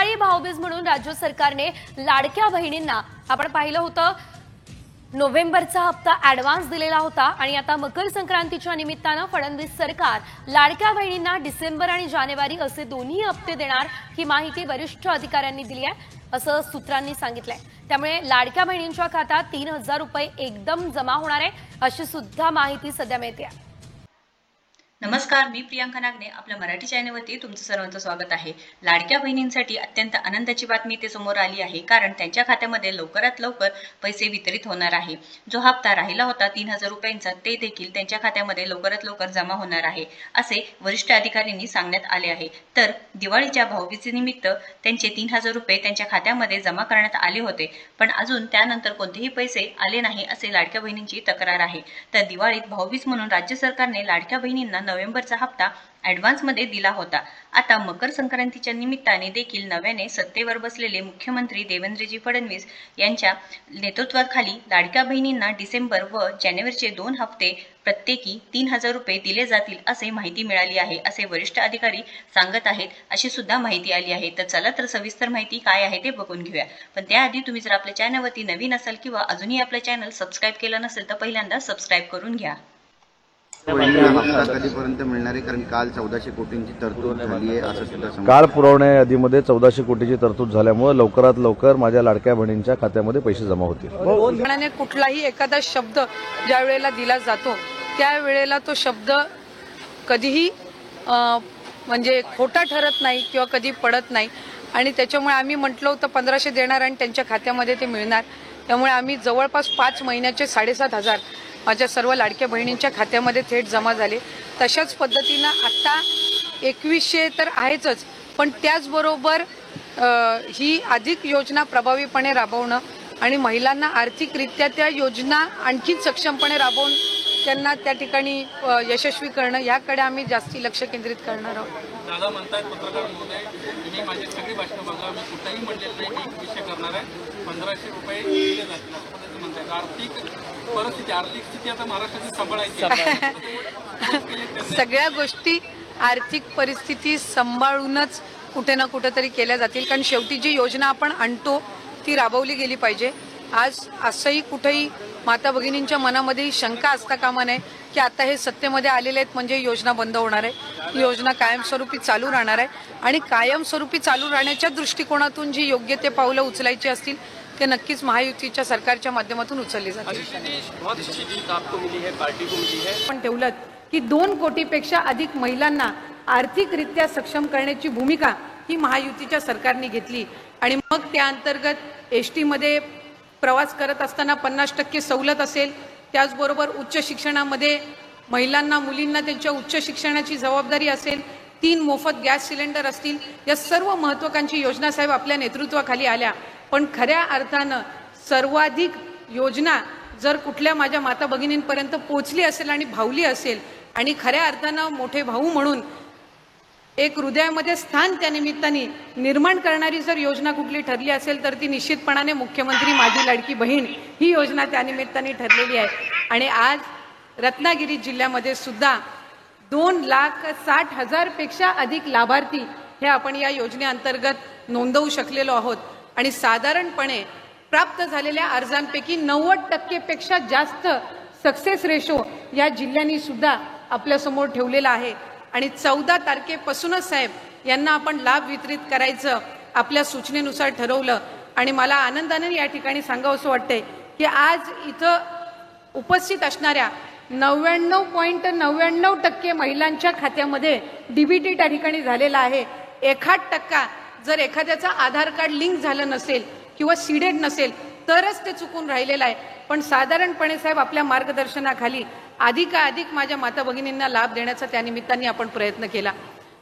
दिवाळी भाऊबीज म्हणून राज्य सरकारने लाडक्या बहिणींना आपण पाहिलं होतं नोव्हेंबरचा हप्ता ॲडव्हान्स दिलेला होता आणि आता मकर संक्रांतीच्या निमित्तानं फडणवीस सरकार लाडक्या बहिणींना डिसेंबर आणि जानेवारी असे दोन्ही हप्ते देणार ही माहिती वरिष्ठ अधिकाऱ्यांनी दिली आहे असं सूत्रांनी सांगितलंय। त्यामुळे लाडक्या बहिणींच्या खात्यात 3000 रुपये एकदम जमा होणार आहे अशी सुद्धा माहिती सध्या मिळते। नमस्कार, मी प्रियांका नागने आपल्या मराठी चॅनलवरती तुमचं सर्वांचं स्वागत आहे। लाडक्या बहिणींसाठी अत्यंत आनंदाची बातमी ते समोर आली आहे, कारण त्यांच्या खात्यामध्ये लवकरात लवकर पैसे वितरित होणार आहे। जो हप्ता राहिला होता 3000 रुपयांचा ते देखील त्यांच्या खात्यामध्ये लवकरात लवकर जमा होणार आहे असे वरिष्ठ अधिकाऱ्यांनी सांगण्यात आले आहे। तर दिवाळीच्या भाऊबीजेनिमित्त त्यांचे 3000 रुपये त्यांच्या खात्यामध्ये जमा करण्यात आले होते, पण अजून त्यानंतर कोणतेही पैसे आले नाही असे लाडक्या बहिणींची तक्रार आहे। तर दिवाळीत भाऊबीज म्हणून राज्य सरकारने लाडक्या बहिणींना नोव्हेंबरचा हप्ता ॲडव्हान्स मध्ये दिला होता। आता मकर संक्रांतीच्या निमित्ताने देखील नव्याने सत्तेवर बसलेले मुख्यमंत्री देवेंद्रजी फडणवीस यांच्या नेतृत्वाखाली लाडक्या बहिणींना डिसेंबर व जानेवारीचे 2 हप्ते प्रत्येकी 3000 रुपये दिले जातील असे माहिती मिळाली आहे असे वरिष्ठ अधिकारी सांगत आहेत अशी सुद्धा माहिती आली आहे। तर चला तर सविस्तर माहिती काय आहे ते बघून घेऊया, पण त्याआधी तुम्ही जर आपल्या चॅनलवरती नवीन असाल किंवा अजूनही आपलं चॅनल सबस्क्राईब केलं नसेल तर पहिल्यांदा सबस्क्राईब करून घ्या। हप्ता कधीपर्यंत मिळणार आहे? कारण काल 1400 कोटींची तरतूद झाली आहे असं सुद्धा काल पुरवण्या यादीमध्ये 1400 कोटीची तरतूद झाल्यामुळे लवकरात लवकर माझ्या लाडक्या बहिणींच्या खात्यामध्ये पैसे जमा होतील। कुठलाही एखादा शब्द ज्या वेळेला दिला जातो त्यावेळेला तो शब्द कधीही म्हणजे खोटा ठरत नाही किंवा कधी पडत नाही आणि त्याच्यामुळे आम्ही म्हटलं होतं 1500 देणार आणि त्यांच्या खात्यामध्ये ते मिळणार। त्यामुळे आम्ही जवळपास 5 महिन्याचे 7500 माझ्या सर्व लाडक्या बहिणींच्या खात्यामध्ये थेट जमा झाले। तशाच पद्धतीनं आता 2100 तर आहेच, पण त्याचबरोबर ही अधिक योजना प्रभावीपणे राबवणं आणि महिलांना आर्थिकरित्या त्या योजना आणखी सक्षमपणे राबवून त्यांना त्या ठिकाणी यशस्वी करणं याकडे आम्ही जास्ती लक्ष केंद्रित करणार आहोत। दादा म्हणतात पत्रकार महोदय, तुम्ही माझी सगळी भाषणं बघा, मी कुठलाही म्हणलेलं नाही की विषय करणार आहे, 1500 रुपये दिले जातील असं पद्धतीने म्हणतात। आर्थिक स्थिती आता महाराष्ट्राची सांभाळायची सगळ्या गोष्टी आर्थिक परिस्थिती सांभाळूनच कुठे ना कुठेतरी केल्या जातील, कारण शेवटी जी योजना आपण आणतो ती राबवली गेली पाहिजे। आज असंही कुठेही माता भगिनींच्या मनामध्ये शंका असता कामा नये की आता हे सत्तेमध्ये आलेले आहेत म्हणजे योजना बंद होणार आहे। योजना कायमस्वरूपी चालू राहणार आहे आणि कायमस्वरूपी चालू राहण्याच्या दृष्टिकोनातून जी योग्य ते पावलं उचलायची असतील ते नक्कीच महायुतीच्या सरकारच्या माध्यमातून उचलले जातील। पण ठेवलं की 2 कोटीपेक्षा अधिक महिलांना आर्थिकरित्या सक्षम करण्याची भूमिका ही महायुतीच्या सरकारने घेतली आणि मग त्या अंतर्गत एसटी मध्ये प्रवास करत असताना 50% सवलत असेल, त्याचबरोबर उच्च शिक्षणामध्ये महिलांना मुलींना त्यांच्या उच्च शिक्षणाची जबाबदारी असेल, 3 मोफत गॅस सिलेंडर असतील, या सर्व महत्त्वाकांक्षी योजना साहेब आपल्या नेतृत्वाखाली आल्या। पण खऱ्या अर्थानं सर्वाधिक योजना जर कुठल्या माझ्या माता भगिनींपर्यंत पोहोचली असेल आणि भावली असेल आणि खऱ्या अर्थानं मोठे भाऊ म्हणून एक हृदयामध्ये स्थान त्या निमित्ताने निर्माण करणारी जर योजना कुठली ठरली असेल तर ती निश्चितपणाने मुख्यमंत्री माझी लाडकी बहीण ही योजना त्या निमित्ताने ठरलेली आहे। आणि आज रत्नागिरी जिल्ह्यामध्ये सुद्धा 2,60,000 पेक्षा अधिक लाभार्थी हे आपण या योजनेअंतर्गत नोंदवू शकलेलो आहोत आणि साधारणपणे प्राप्त झालेल्या अर्जांपैकी 90% पेक्षा जास्त सक्सेस रेशो या जिल्ह्यांनी सुद्धा आपल्यासमोर ठेवलेला आहे आणि 14 तारखेपासूनच साहेब यांना आपण लाभ वितरित करायचं आपल्या सूचनेनुसार ठरवलं आणि मला आनंदाने या ठिकाणी सांगावंसं वाटतंय की आज इथं उपस्थित असणाऱ्या 99.99% महिलांच्या खात्यामध्ये डीबीटी त्या ठिकाणी झालेला आहे। 1% जर एखाद्याचं आधार कार्ड लिंक झालं नसेल किंवा सीडेड नसेल तरच ते चुकून राहिलेलं आहे, पण साधारणपणे साहेब आपल्या मार्गदर्शनाखाली अधिकाधिक माझ्या माता भगिनींना लाभ देण्याचा त्या निमित्ताने आपण प्रयत्न केला।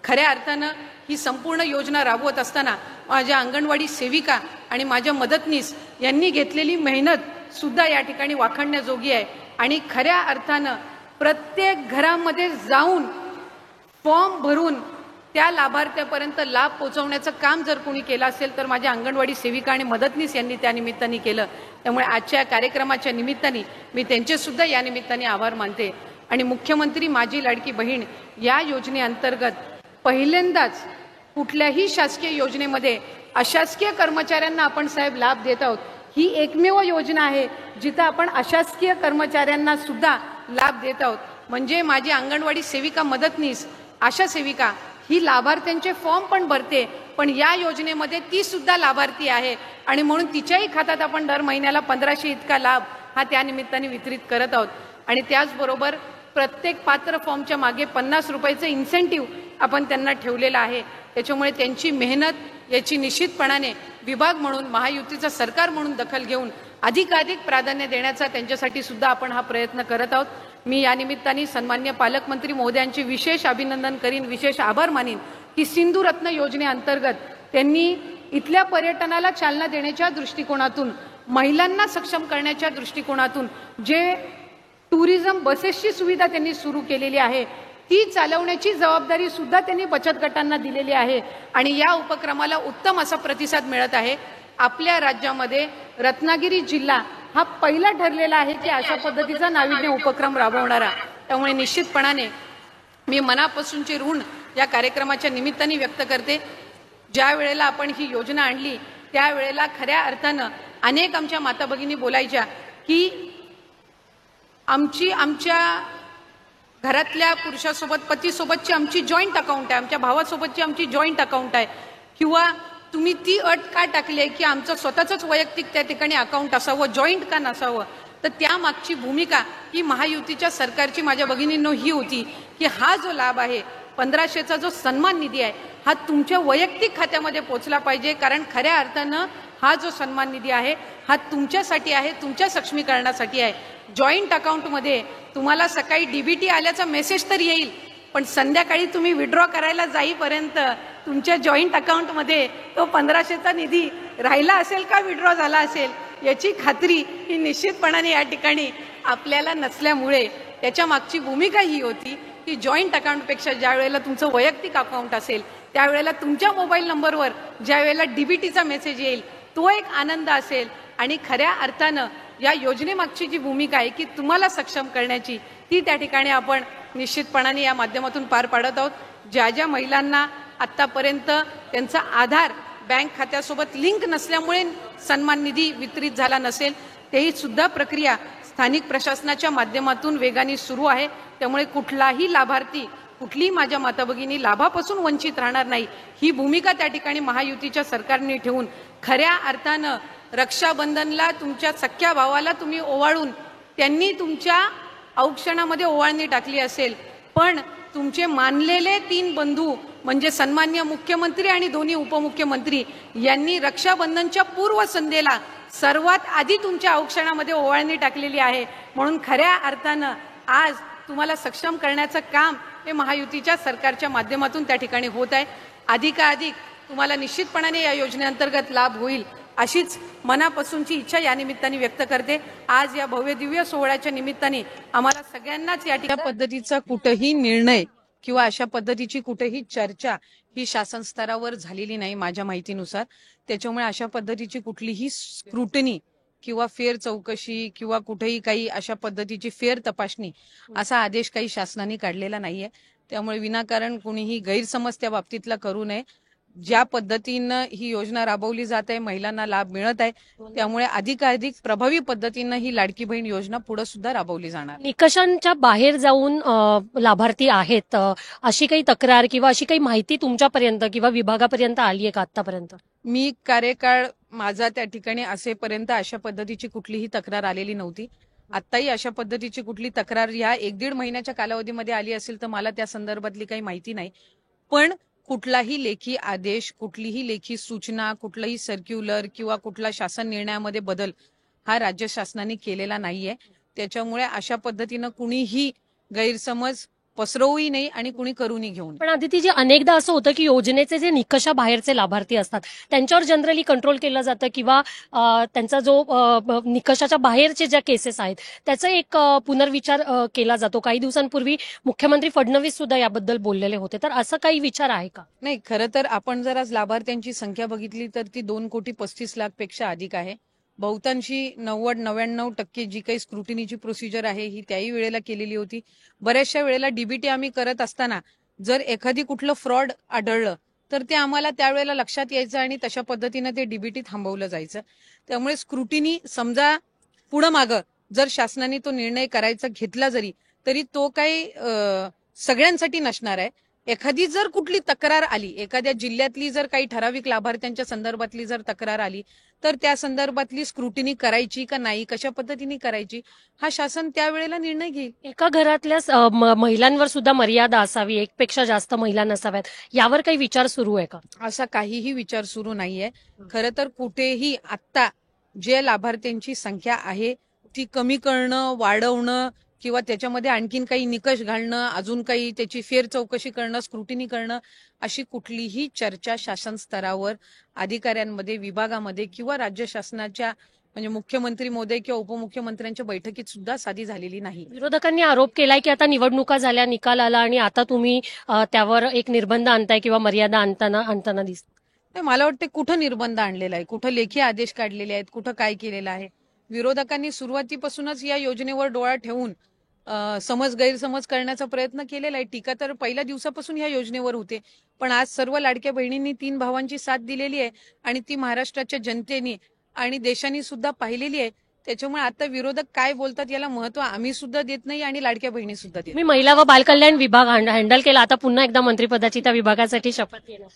खऱ्या अर्थानं ही संपूर्ण योजना राबवत असताना माझ्या अंगणवाडी सेविका आणि माझ्या मदतनीस यांनी घेतलेली मेहनत सुद्धा या ठिकाणी वाखाणण्याजोगी आहे आणि खऱ्या अर्थानं प्रत्येक घरामध्ये जाऊन फॉर्म भरून त्या लाभार्थ्यापर्यंत लाभ पोहोचवण्याचं काम जर कोणी केलं असेल तर माझ्या अंगणवाडी सेविका आणि मदतनीस यांनी त्या निमित्ताने केलं। त्यामुळे आजच्या कार्यक्रमाच्या निमित्ताने मी त्यांचे सुद्धा या निमित्ताने आभार मानते आणि मुख्यमंत्री माझी लाडकी बहीण या योजनेअंतर्गत पहिल्यांदाच कुठल्याही शासकीय योजनेमध्ये अशासकीय कर्मचाऱ्यांना आपण साहेब लाभ देत आहोत. ही एकमेव योजना आहे जिथं आपण अशासकीय कर्मचाऱ्यांना सुद्धा लाभ देत आहोत. म्हणजे माझी अंगणवाडी सेविका मदतनीस, आशा सेविका ही लाभार्थ्यांचे फॉर्म पण भरते, पण या योजनेमध्ये ती सुद्धा लाभार्थी आहे आणि म्हणून तिच्याही खात्यात आपण दर महिन्याला 1500 इतका लाभ हा त्या निमित्ताने वितरित करत आहोत. आणि त्याचबरोबर प्रत्येक पात्र फॉर्मच्या मागे 50 रुपयाचं इन्सेंटिव्ह आपण त्यांना ठेवलेलं आहे. त्याच्यामुळे त्यांची मेहनत याची निश्चितपणाने विभाग म्हणून, महायुतीचं सरकार म्हणून दखल घेऊन अधिकाधिक प्राधान्य देण्याचा त्यांच्यासाठी सुद्धा आपण हा प्रयत्न करत आहोत. मी या निमित्ताने सन्मान्य पालकमंत्री महोदयांचे विशेष अभिनंदन करीन, विशेष आभार मानीन की सिंधू रत्न योजनेअंतर्गत त्यांनी इथल्या पर्यटनाला चालना देण्याच्या दृष्टिकोनातून, महिलांना सक्षम करण्याच्या दृष्टिकोनातून जे टुरिझम बसेसची सुविधा त्यांनी सुरू केलेली आहे ती चालवण्याची जबाबदारी सुद्धा त्यांनी बचत गटांना दिलेली आहे आणि या उपक्रमाला उत्तम असा प्रतिसाद मिळत आहे. आपल्या राज्यामध्ये रत्नागिरी जिल्हा हा पहिला ठरलेला आहे की अशा पद्धतीचा नाविन्य उपक्रम राबवणारा. त्यामुळे निश्चितपणाने मी मनापासूनचे ऋण या कार्यक्रमाच्या निमित्ताने व्यक्त करते. ज्या वेळेला आपण ही योजना आणली त्यावेळेला खऱ्या अर्थानं अनेक आमच्या माता भगिनी बोलायच्या की आमच्या घरातल्या पुरुषासोबत, पतीसोबतची आमची जॉईंट अकाउंट आहे, आमच्या भावासोबतची आमची जॉईंट अकाउंट आहे, किंवा तुम्ही ती अट का टाकली आहे की आमचं स्वतःच वैयक्तिक त्या ठिकाणी अकाउंट असावं, जॉईंट का नसावं. तर त्यामागची भूमिका ही महायुतीच्या सरकारची माझ्या भगिनींनो ही होती की हा जो लाभ आहे 1500चा जो सन्मान निधी आहे हा तुमच्या वैयक्तिक खात्यामध्ये पोहोचला पाहिजे. कारण खऱ्या अर्थानं हा जो सन्मान निधी आहे हा तुमच्यासाठी आहे, तुमच्या सक्षमीकरणासाठी आहे. जॉईंट अकाउंटमध्ये तुम्हाला सकाळी डीबीटी आल्याचा मेसेज तर येईल, पण संध्याकाळी तुम्ही विड्रॉ करायला जाईपर्यंत तुमच्या जॉईंट अकाउंटमध्ये तो 1500चा निधी राहिला असेल का विड्रॉ झाला असेल याची खात्री ही निश्चितपणाने या ठिकाणी आपल्याला नसल्यामुळे त्याच्या मागची भूमिका ही होती की जॉईंट अकाउंटपेक्षा ज्या वेळेला तुमचं वैयक्तिक अकाउंट असेल त्यावेळेला तुमच्या मोबाईल नंबरवर ज्या वेळेला डीबीटीचा मेसेज येईल तो एक आनंद असेल. आणि खऱ्या अर्थानं या योजनेमागची जी भूमिका आहे की तुम्हाला सक्षम करण्याची ती त्या ठिकाणी आपण निश्चितपणाने या माध्यमातून पार पाडत आहोत. ज्या ज्या महिलांना आतापर्यंत त्यांचा आधार बँक खात्यासोबत लिंक नसल्यामुळे सन्मान निधी वितरित झाला नसेल तेही सुद्धा प्रक्रिया स्थानिक प्रशासनाच्या माध्यमातून वेगाने सुरू आहे. त्यामुळे कुठलाही लाभार्थी, कुठलीही माझ्या माता भगिनी लाभापासून वंचित राहणार नाही ही भूमिका त्या ठिकाणी महायुतीच्या सरकारने ठेवून खऱ्या अर्थानं रक्षाबंधनला तुमच्या सख्या भावाला तुम्ही ओवाळून त्यांनी तुमच्या औक्षणामध्ये ओवाळणी टाकली असेल, पण तुमचे मानलेले 3 बंधू म्हणजे सन्मान्य मुख्यमंत्री आणि दोन्ही उपमुख्यमंत्री यांनी रक्षाबंधनच्या पूर्वसंध्येला सर्वात आधी तुमच्या औक्षणामध्ये ओवाळणी टाकलेली आहे. म्हणून खऱ्या अर्थानं आज तुम्हाला सक्षम करण्याचं काम हे महायुतीच्या सरकारच्या माध्यमातून त्या ठिकाणी होत आहे. अधिकाधिक तुम्हाला निश्चितपणाने या योजनेअंतर्गत लाभ होईल अशीच मनापासूनची इच्छा या निमित्ताने व्यक्त करते. आज या भव्य दिव्य सोहळ्याच्या निमित्ताने आम्हाला सगळ्यांनाच या ठिकाणी पद्धतीचा कुठेही निर्णय किंवा अशा पद्धतीची कुठेही चर्चा ही शासन स्तरावर झालेली नाही माझ्या माहितीनुसार. त्याच्यामुळे अशा पद्धतीची कुठलीही स्क्रुटनी किंवा फेर चौकशी किंवा कुठेही काही अशा पद्धतीची फेर तपासणी असा आदेश काही शासनाने काढलेला नाहीये. त्यामुळे विनाकारण कुणीही गैरसमज त्या बाबतीतला करू नये. ज्या पद्धतीनं ही योजना राबवली जात आहे, महिलांना लाभ मिळत आहे, त्यामुळे अधिकाधिक प्रभावी पद्धतीनं ही लाडकी बहीण योजना पुढे सुद्धा राबवली जाणार. निकषांच्या बाहेर जाऊन लाभार्थी आहेत अशी काही तक्रार किंवा अशी काही माहिती तुमच्यापर्यंत किंवा विभागापर्यंत आली आहे का आतापर्यंत? मी कार्यकाळ माझा त्या ठिकाणी असेपर्यंत अशा पद्धतीची कुठलीही तक्रार आलेली नव्हती. आत्ताही अशा पद्धतीची कुठली तक्रार या 1-1.5 महिन्याच्या कालावधीमध्ये आली असेल तर मला त्या संदर्भातली काही माहिती नाही. पण कुठलाही लेखी आदेश, कुठलीही लेखी सूचना, कुठलाही सर्क्युलर किंवा कुठला शासन निर्णयामध्ये बदल हा राज्य शासनाने केलेला नाहीये. त्याच्यामुळे अशा पद्धतीनं कुणीही गैरसमज पसरवूही नाही आणि कुणी करूनही घेऊन. पण आदितीजी, अनेकदा असं होतं की योजनेचे जे निकषाबाहेरचे लाभार्थी असतात त्यांच्यावर जनरली कंट्रोल केलं जातं किंवा त्यांचा जो निकषाच्या बाहेरचे ज्या केसेस आहेत त्याचा एक पुनर्विचार केला जातो. काही दिवसांपूर्वी मुख्यमंत्री फडणवीस सुद्धा याबद्दल बोललेले होते, तर असं काही विचार आहे का? नाही, खरं तर आपण जर आज लाभार्थ्यांची संख्या बघितली तर ती 2,35,00,000 पेक्षा अधिक आहे. बहुतांशी 90-99% जी काही स्क्रुटिनीची प्रोसिजर आहे ही त्याही वेळेला केलेली होती. बऱ्याचशा वेळेला डीबीटी आम्ही करत असताना जर एखादी कुठलं फ्रॉड आढळलं तर ते आम्हाला त्यावेळेला लक्षात यायचं आणि तशा पद्धतीनं ते डीबीटी थांबवलं जायचं. त्यामुळे स्क्रुटिनी समजा पुढं मागं जर शासनाने तो निर्णय करायचा घेतला जरी तरी तो काही सगळ्यांसाठी नसणार आहे. एखादी जर कुठली तक्रार आली, एखाद्या जिल्ह्यातली जर काही ठराविक लाभार्थ्यांच्या संदर्भातली जर तक्रार आली तर त्या संदर्भातली स्क्रुटिनी करायची का नाही, कशा पद्धतीने करायची, हा शासन त्यावेळेला निर्णय घेईल. एका घरातल्या महिलांवर सुद्धा मर्यादा असावी, एकपेक्षा जास्त महिला नसाव्यात, यावर काही विचार सुरू आहे का? असा काहीही विचार सुरू नाहीये. खरं तर कुठेही आत्ता जे लाभार्थ्यांची संख्या आहे ती कमी करणं, वाढवणं किंवा त्याच्यामध्ये आणखीन काही निकष घालणं, अजून काही त्याची फेर चौकशी करणं, स्क्रुटिनी करणं, अशी कुठलीही चर्चा शासन स्तरावर अधिकाऱ्यांमध्ये, विभागामध्ये किंवा राज्य शासनाच्या म्हणजे मुख्यमंत्री महोदय किंवा उपमुख्यमंत्र्यांच्या बैठकीत सुद्धा साधी झालेली नाही. विरोधकांनी आरोप केलाय की आता निवडणुका झाल्या, निकाल आला आणि आता तुम्ही त्यावर एक निर्बंध आणताय किंवा मर्यादा आणताना दिसत. नाही, मला वाटतं कुठं निर्बंध आणलेला आहे, कुठं लेखी आदेश काढलेले आहेत, कुठं काय केलेलं आहे. विरोधकांनी सुरुवातीपासूनच या योजनेवर डोळा ठेवून गैरसमज करण्याचा प्रयत्न केलेला आहे. टीका तर पहिल्या दिवसापासून या योजनेवर होते, पण आज सर्व लाडक्या बहिणींनी 3 भावांची साथ दिलेली आहे आणि ती महाराष्ट्राच्या जनतेने आणि देशाने सुद्धा पाहिलेली आहे. त्याच्यामुळे आता विरोधक काय बोलतात याला महत्व आम्ही सुद्धा देत नाही आणि लाडक्या बहिणी सुद्धा देत. मी महिला व बालकल्याण विभाग हँडल केला, आता पुन्हा एकदा मंत्रिपदाची त्या विभागासाठी शपथ घेणार.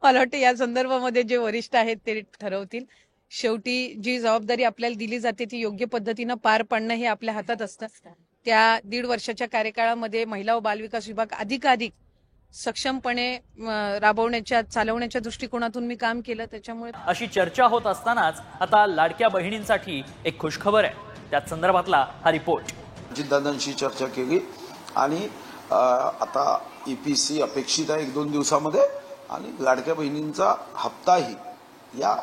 मला वाटतं या संदर्भामध्ये जे वरिष्ठ आहेत ते ठरवतील. शेवटी जी जबाबदारी आपल्याला दिली जाते ती योग्य पद्धतीनं पार पाडणं हे आपल्या हातात असतं. त्या 1.5 वर्षाच्या कार्यकाळामध्ये महिला व बालविकास विभाग अधिकाधिक सक्षमपणे चालवण्याच्या दृष्टिकोनातून मी काम केलं. त्याच्यामुळे अशी चर्चा होत असतानाच आता लाडक्या बहिणींसाठी एक खुशखबर आहे. त्याच संदर्भातला हा रिपोर्ट. अजितदादांशी चर्चा केली आणि आता EPC अपेक्षित आहे 1-2 दिवसामध्ये आणि लाडक्या बहिणींचा हप्ताही या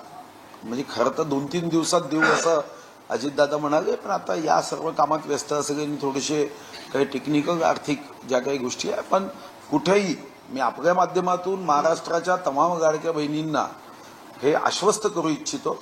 म्हणजे खरं तर 2-3 दिवसात देऊ असं अजितदादा म्हणाले, पण आता या सर्व कामात व्यस्त सगळ्यांनी थोडेसे काही टेक्निकल आर्थिक ज्या काही गोष्टी आहे, पण कुठेही मी आपल्या माध्यमातून महाराष्ट्राच्या तमाम लाडक्या बहिणींना हे आश्वस्त करू इच्छितो